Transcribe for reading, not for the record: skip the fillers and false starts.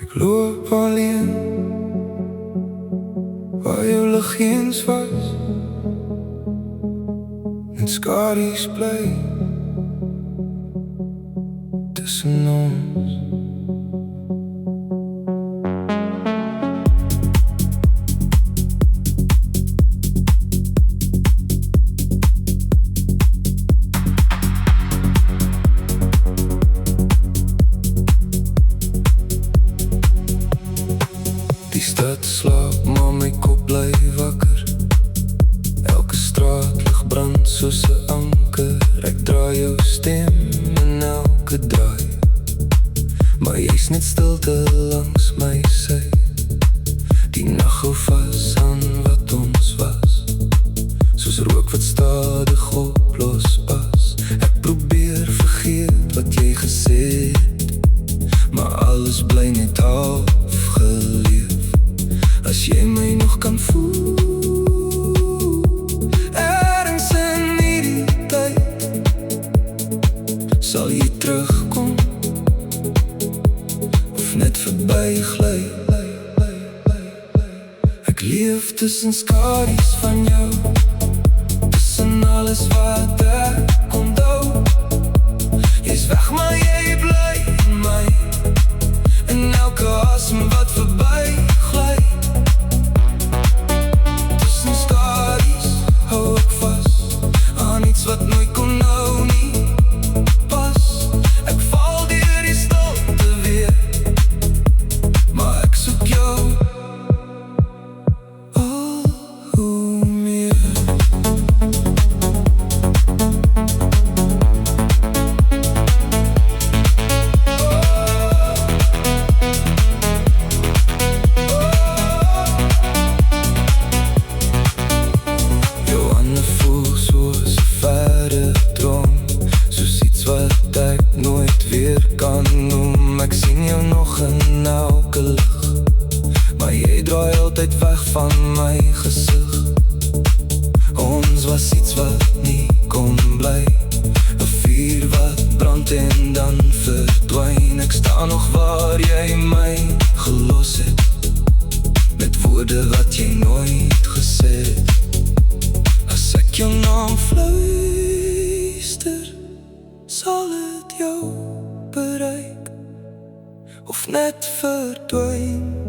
Ek loop alleen waar jou liggies was, net skadu's bly tussen ons. Die stad slaap, maar my kop bly wakker. Elke straatlig brand soos 'n anker. Ek draai jou stem in elke draai, maar jy's net stilte langs my sy. Die nag hou vas aan wat ons was, soos rook wat stadig oplospas. Ek probeer vergeet wat jy gesê het, maar alles bly net afgeleef. As jy my nog kan voel, ergens in hierdie tyd, sal jy terugkom, of net verby gly. Ek leef tussen skadu's van jou, tussen alles wat ek onthou. Jy's weg, maar jy bly in my, in elke asem wat verby gly. Wat nooit kon nou nie pas. Ek val deur die stilte weer, maar ek soek jou al hoe meer. Johanna voel soos wat ek nooit weer kan noem. Ek sien jou nog in elke lig, maar jy draai altyd weg van my gesig. Ons was iets wat nie kon bly, 'n vuur wat brand en dan verdwyn. Ek staan nog waar jy my gelos het, met woorde wat jy nooit gesê het. As ek jou naam fluister, sal het jou bereik, of net verdwyn.